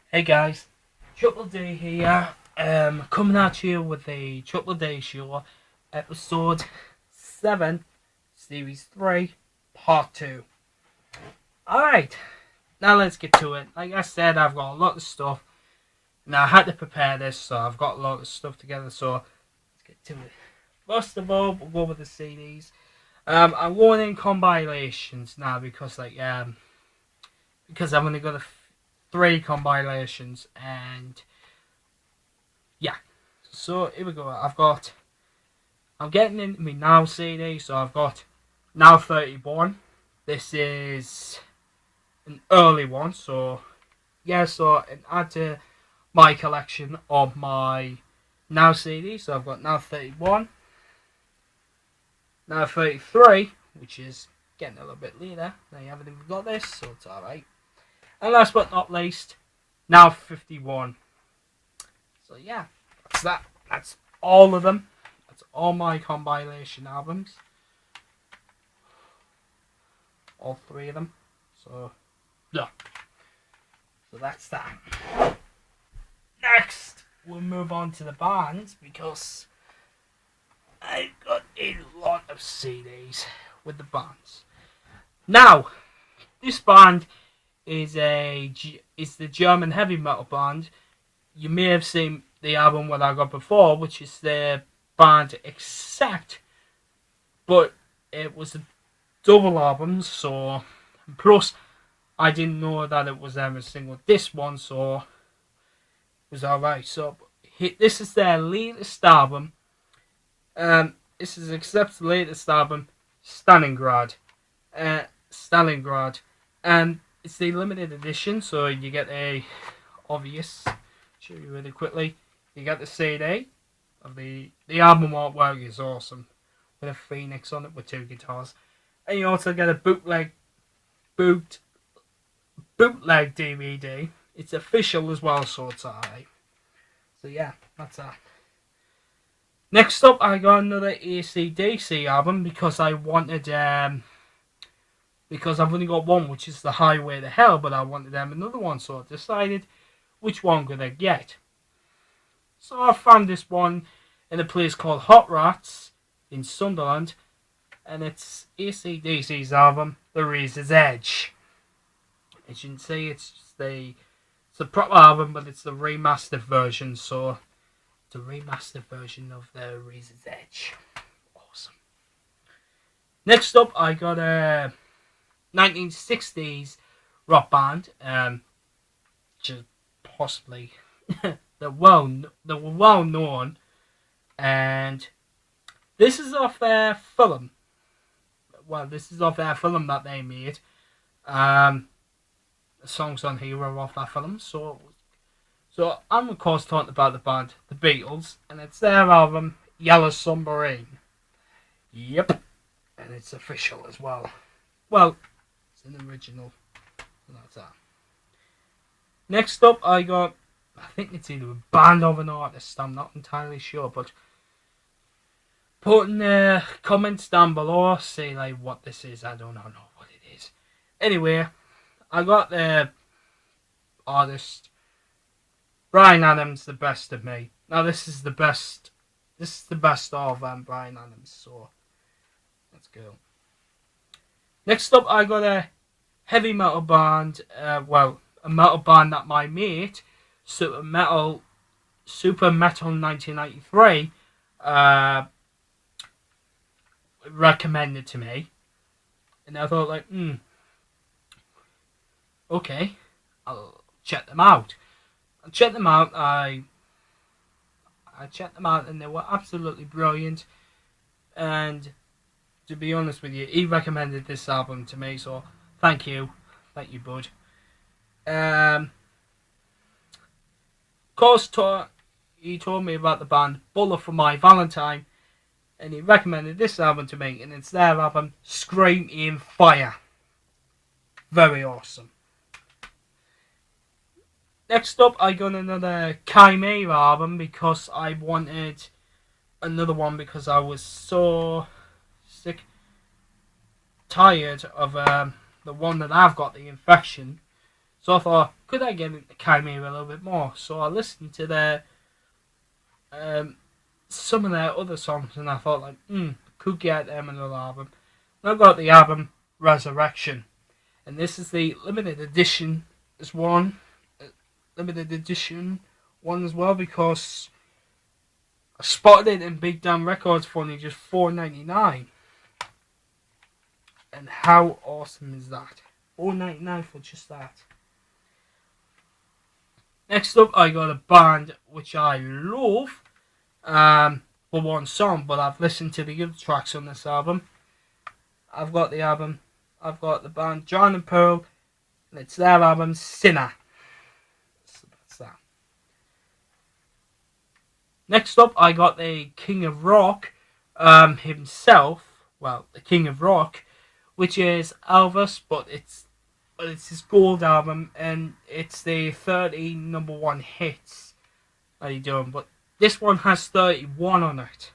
Hey guys, Triple D here. Coming at you with a Triple D show, episode 7, series 3, part 2. Alright, now let's get to it. Like I said, I've got a lot of stuff. Now I had to prepare this, so I've got a lot of stuff together, so let's get to it. First of all, we'll go with the CDs. I'm going in compilations now because I've only got three compilations, and yeah. So here we go. I'm getting into my Now CD, so I've got Now 31. This is an early one, so yeah. So it add to my collection of my Now CD. So I've got Now 31, Now 33, which is getting a little bit later. They haven't even got this, so it's alright. And last but not least, Now 51. So yeah, that's that. That's all of them. That's all my compilation albums. All three of them. So yeah. So that's that. Next, we'll move on to the bands because I've got a lot of CDs with the bands. Now, this band is the German heavy metal band. You may have seen the album what I got before, which is the band Accept, but it was a double album, so plus I didn't know that it was a single disc one, so it was alright. So this is their latest album. This is Accept's latest album, Stalingrad. Stalingrad, and it's the limited edition, so you get a obvious. Show you really quickly. You get the CD of the album artwork is awesome, with a phoenix on it with two guitars, and you also get a bootleg DVD. It's official as well, so it's alright. So yeah, that's that. Next up, I got another AC/DC album because I wanted because I've only got one, which is the Highway to Hell, but I wanted another one, so I decided which one could I get. So I found this one in a place called Hot Rats in Sunderland, and it's AC/DC's album, The Razor's Edge. As you can see, it's a proper album, but it's the remastered version, so it's a remastered version of The Razor's Edge. Awesome. Next up, I got a 1960s rock band, just possibly they're well known, and this is off their film. Well, this is off their film that they made. The songs on here are off that film. So I'm of course talking about the band, the Beatles, and it's their album Yellow Submarine. Yep, and it's official as well. Well, it's an original. So that's that. Next up, I think it's either a band or an artist, I'm not entirely sure, but put in the comments down below, say like what this is. I don't know what it is. Anyway, I got the artist Bryan Adams, The Best of Me. Now this is the best of Bryan Adams, so let's go. Next up, I got a heavy metal band, a metal band that my mate, Super Metal 1993, recommended to me. And I thought, okay, I'll check them out. I checked them out, I checked them out, and they were absolutely brilliant. And to be honest with you, he recommended this album to me, so thank you, bud. Of course, he told me about the band Bullet for My Valentine, and he recommended this album to me, and it's their album Scream in Fire. Very awesome. Next up, I got another Chimera album because I wanted another one because I was so tired of the one that I've got, the Infection. So I thought, could I get into Chimera a little bit more? So I listened to their some of their other songs, and I thought, like, could get them another album. And I got the album Resurrection, and this is the limited edition limited edition one as well, because I spotted it in Big Damn Records for only just $4.99. And how awesome is that? $4.99 for just that. Next up, I got a band which I love for one song, but I've listened to the other tracks on this album. I've got the band John and Pearl, and it's their album Sinner. So that's that. Next up, I got the King of Rock himself. Well, the King of Rock, which is Elvis, but it's his gold album, and it's the 30 number one hits that he's doing. But this one has 31 on it,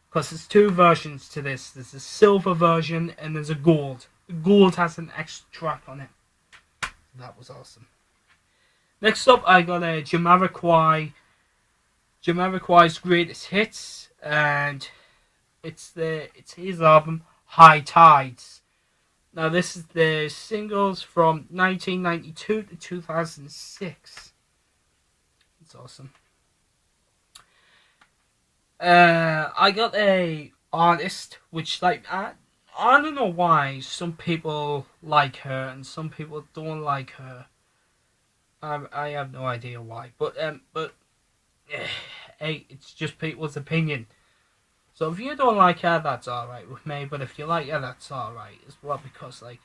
because there's two versions to this. There's a silver version and there's a gold. The gold has an extra track on it. That was awesome. Next up, I got a Jamiroquai's Greatest Hits, and it's his album High Tides. Now this is the singles from 1992 to 2006. It's awesome. I got a artist which, like, I don't know why some people like her and some people don't like her. I have no idea why, but hey, it's just people's opinion. So if you don't like her, that's alright with me, but if you like her, that's alright as well, because, like,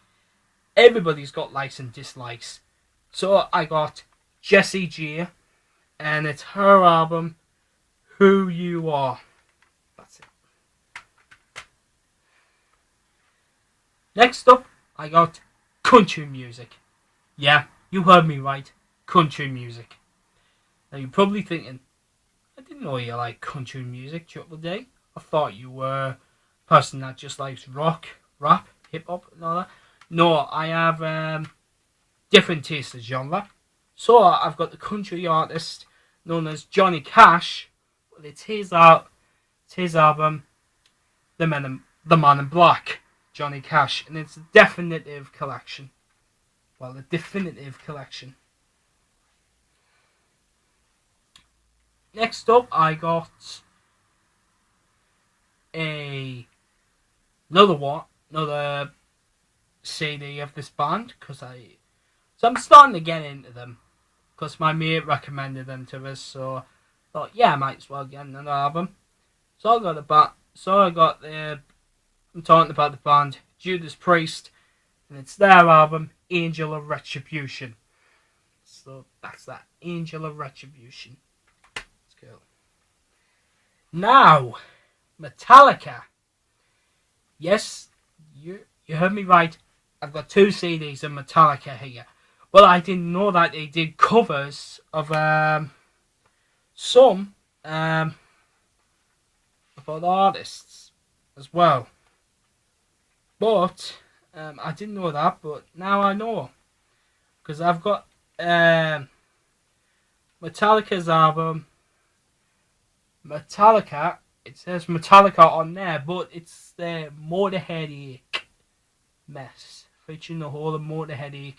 everybody's got likes and dislikes. So I got Jessie J, and it's her album Who You Are. That's it. Next up, I got country music. Yeah, you heard me right. Country music. Now you're probably thinking, I didn't know you like country music, Triple D. I thought you were a person that just likes rock, rap, hip hop, and all that. No, I have different tastes of genre. So I've got the country artist known as Johnny Cash. Well, it's his album, The Man in Black, Johnny Cash, and it's a definitive collection. Well, the definitive collection. Next up, I got another CD of this band, so I'm starting to get into them, because my mate recommended them to us, so I thought, yeah, I might as well get another album. I'm talking about the band Judas Priest, and it's their album Angel of Retribution. So that's that, Angel of Retribution. Let's go. Now, Metallica. Yes, you heard me right. I've got 2 CDs of Metallica here. But I didn't know that they did covers of some of other artists as well. But I didn't know that, but now I know. Because I've got Metallica's album. Metallica, it says Metallica on there, but it's the Motorhead mess, featuring the whole of Motorhead.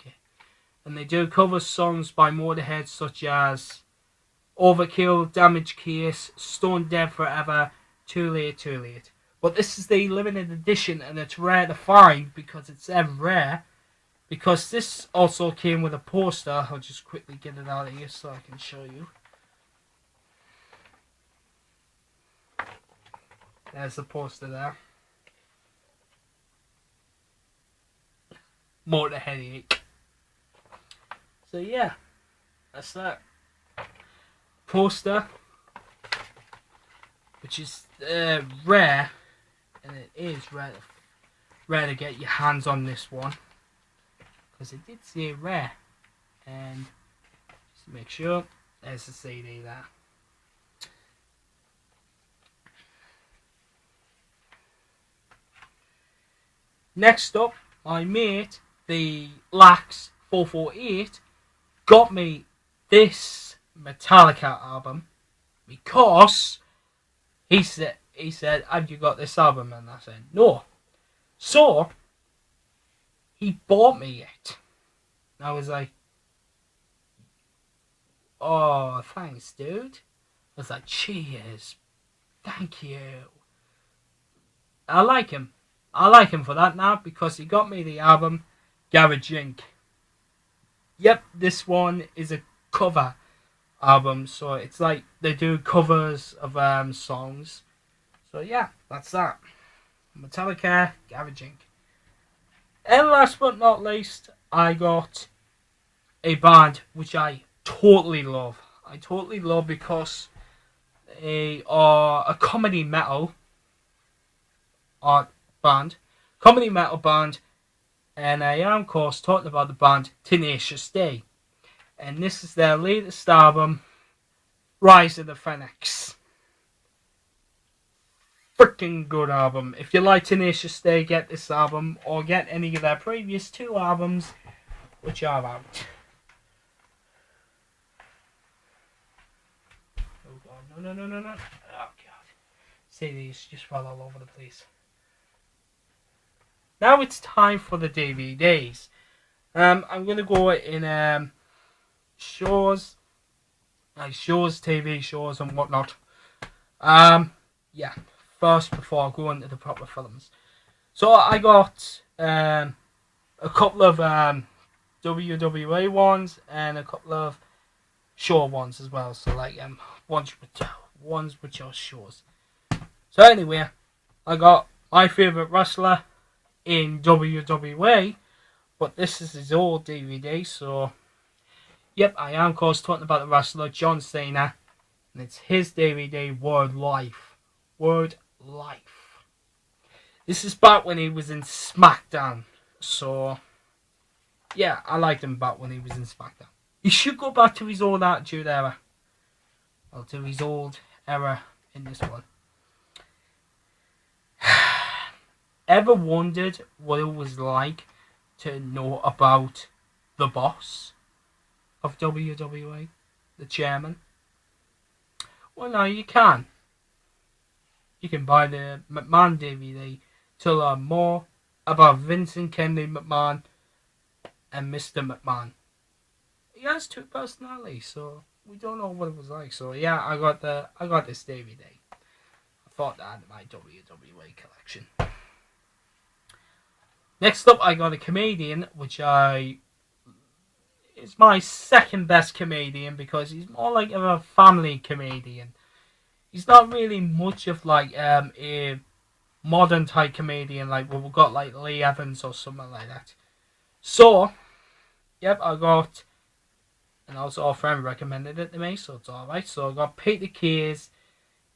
And they do cover songs by Motorhead such as Overkill, Damage Case, Stone Dead Forever, Too Late, Too Late. But this is the limited edition, and it's rare to find because it's rare. Because this also came with a poster. I'll just quickly get it out of here so I can show you. There's the poster there. Motorhead. So yeah, that's that poster, which is rare, and it is rare to get your hands on this one, because it did say rare. And just to make sure, there's the CD there. Next up, my mate, the Lax 448 got me this Metallica album because he said, have you got this album? And I said, no. So he bought me it. And I was like, oh, thanks, dude. I was like, cheers. Thank you. I like him. I like him for that now because he got me the album Garage Inc. Yep, this one is a cover album, so it's like they do covers of songs. So yeah, that's that. Metallica, Garage Inc. And last but not least, I got a band which I totally love. I totally love because they are a comedy metal band, and I am of course talking about the band Tenacious D, and this is their latest album, Rise of the Phoenix. Freaking good album. If you like Tenacious D, get this album or get any of their previous 2 albums which are out. Oh god, no. Oh god. See, these just fell all over the place. Now it's time for the DVDs. I'm going to go in shows, TV shows and whatnot. Yeah, first before I go into the proper films. So I got a couple of WWE ones and a couple of show ones as well. So like ones which are shows. So anyway, I got my favourite wrestler in WWE, but this is his old DVD, so yep, I am of course talking about the wrestler John Cena, and it's his DVD Word Life. This is back when he was in SmackDown, so yeah, I liked him back when he was in SmackDown. He should go back to his old Attitude Era, or to his old era in this one. Ever wondered what it was like to know about the boss of WWE, the chairman? Well, now you can. You can buy the McMahon DVD to learn more about Vincent Kennedy McMahon and Mr. McMahon. He has 2 personalities, so we don't know what it was like. So yeah, I got this DVD. I thought that in my WWE collection. Next up, I got a comedian, which is my second best comedian because he's more like a family comedian. He's not really much of like a modern type comedian like what we've got like Lee Evans or something like that. So, yep, I got, and also a friend recommended it to me, so it's alright. So I got Peter Kay's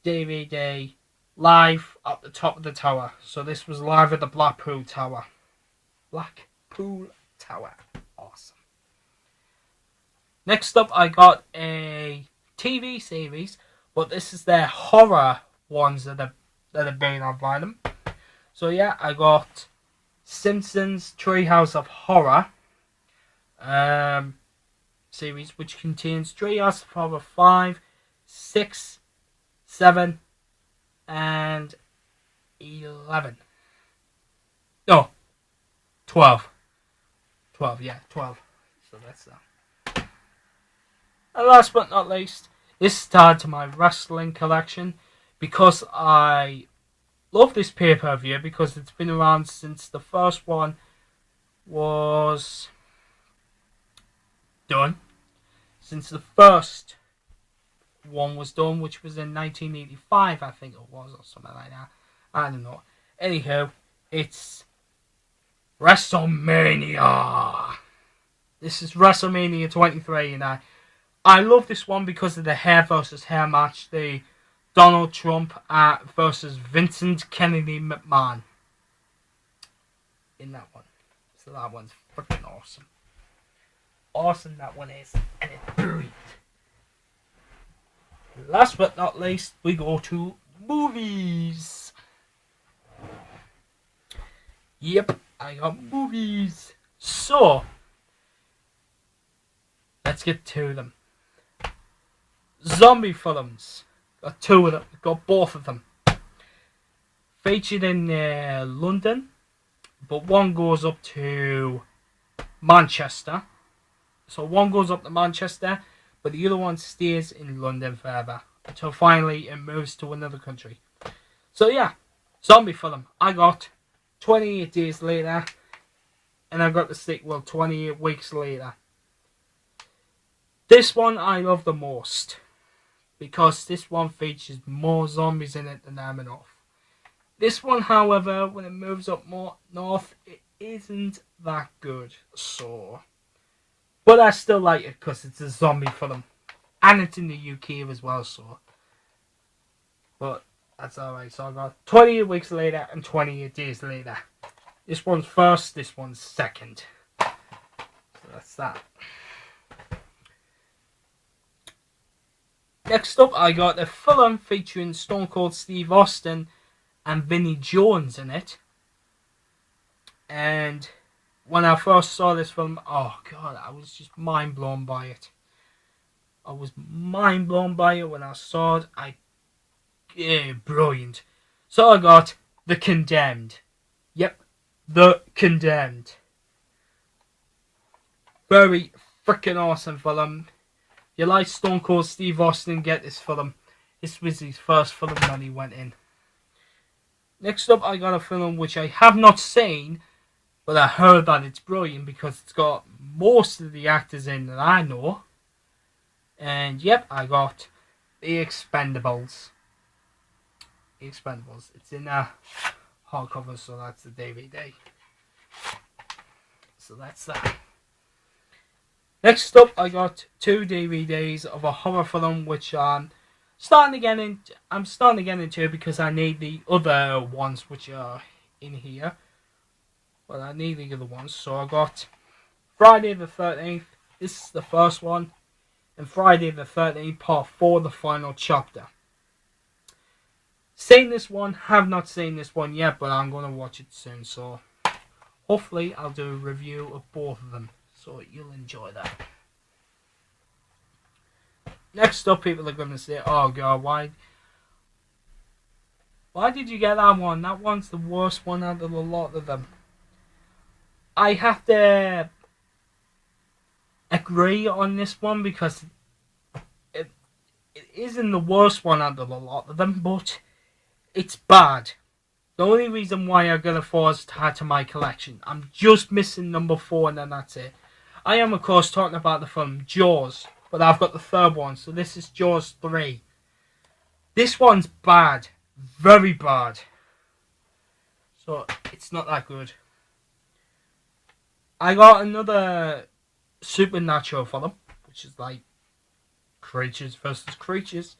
DVD, Live at the Top of the Tower. So this was live at the Blackpool Tower. Awesome. Next up, I got a TV series, but this is their horror ones that have been on vinyl. So yeah, I got Simpsons Treehouse of Horror series, which contains Treehouse of Horror 5, 6, 7, and 11. No. 12. 12. So that's that. And last but not least, this started to my wrestling collection because I love this pay-per-view because it's been around since the first one was done. Since the first one was done, which was in 1985, I think it was, or something like that. I don't know. Anyhow, it's WrestleMania. This is WrestleMania 23, and I love this one because of the hair versus hair match. The Donald Trump versus Vincent Kennedy McMahon in that one. So that one's freaking awesome. Awesome that one is, and it's brilliant. Last but not least, we go to movies. Yep, I got movies. So, let's get to them. Zombie films. Got two of them. Got both of them. Featured in London, but one goes up to Manchester. So one goes up to Manchester, but the other one stays in London forever until finally it moves to another country. So yeah, zombie film. I got 28 days later, and I got the sequel 28 weeks later. This one I love the most because this one features more zombies in it than Aminorth. This one, however, when it moves up more north, it isn't that good. So, but I still like it because it's a zombie film, and it's in the UK as well. So, but that's alright. So I got 28 weeks later and 28 days later. This one's first. This one's second. So that's that. Next up, I got a film featuring Stone Cold Steve Austin and Vinnie Jones in it. And when I first saw this film, oh god, I was just mind blown by it. I was mind blown by it when I saw it. Brilliant. So I got The Condemned. Yep, The Condemned. Very freaking awesome film. If you like Stone Cold Steve Austin, get this film. This was his first film that he went in. Next up, I got a film which I have not seen, but I heard that it's brilliant because it's got most of the actors in that I know. And yep, I got The Expendables. The Expendables. It's in a hardcover, so that's the DVD. So that's that. Next up, I got 2 DVDs of a horror film which I'm starting to get into because I need the other ones which are in here. Well, I need the other ones. So I got Friday the 13th. This is the first one. And Friday the 13th, part 4, the final chapter. Seen this one. Have not seen this one yet, but I'm going to watch it soon. So hopefully I'll do a review of both of them. So you'll enjoy that. Next up, people are going to say, oh god, why did you get that one? That one's the worst one out of a lot of them. I have to agree on this one because it isn't the worst one out of a lot of them, but it's bad. The only reason why I got a 4 is to add to my collection. I'm just missing number 4 and then that's it. I am of course talking about the film Jaws, but I've got the third one, so this is Jaws 3. This one's bad. Very bad. So, it's not that good. I got another supernatural film, which is like creatures versus creatures.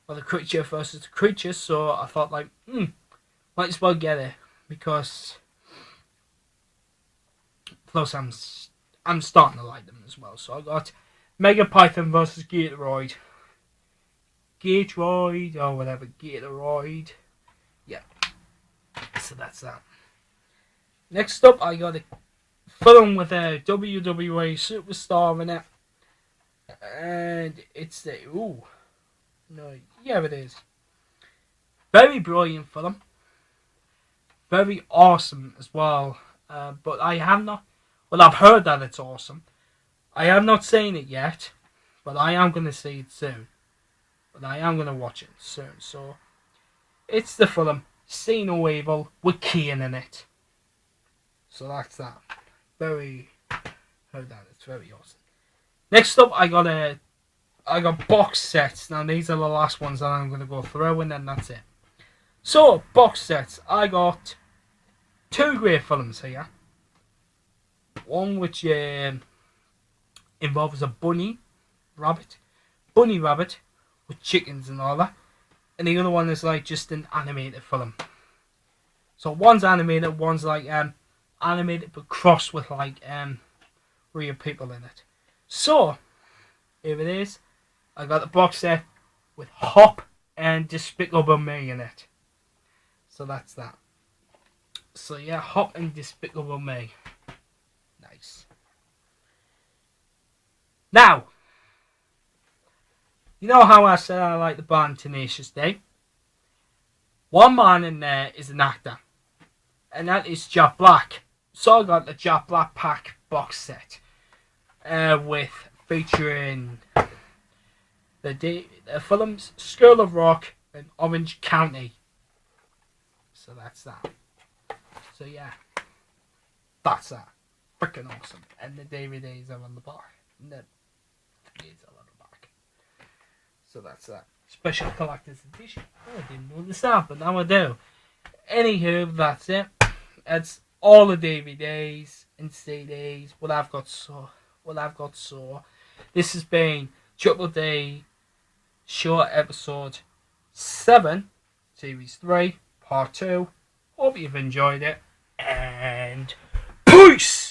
Or the creature versus the creatures, so I thought like, might as well get it. Because, plus I'm starting to like them as well. So I got Megapython versus Gatoroid. Gatoroid, or whatever, Gatoroid. Yeah. So that's that. Next up, I got a film with a WWE superstar in it. And it's the... Ooh. No, yeah, it is. Very brilliant film. Very awesome as well. But I have not... Well, I've heard that it's awesome. I have not seen it yet, but I am going to see it soon. But I am going to watch it soon. So, it's the film See No Evil with Kane in it. So that's that. Very... Heard that. It's very awesome. Next up, I got box sets. Now, these are the last ones that I'm going to go through, and then that's it. So, box sets. I got 2 great films here. One which involves a bunny rabbit with chickens and all that, and the other one is like just an animated film. So one's animated, one's like animated but crossed with like real people in it. So here it is. I got the box set with Hop and Despicable Me in it. So that's that. So yeah, Hop and Despicable Me. Nice. Now, you know how I said I like the band Tenacious D? One man in there is an actor, and that is Jack Black. So I got the Jack Black Pack box set with featuring the films School of Rock and Orange County. So that's that. So yeah, that's that. Freaking awesome. And the DVDs are on the back. And the DVDs are on the back. So that's that. Special collector's edition. Oh, I didn't notice that, but now I do. Anywho, that's it. That's all the DVDs and CDs. What I've got saw. This has been Triple D Short Episode 7, Series 3, Part 2. Hope you've enjoyed it. And peace!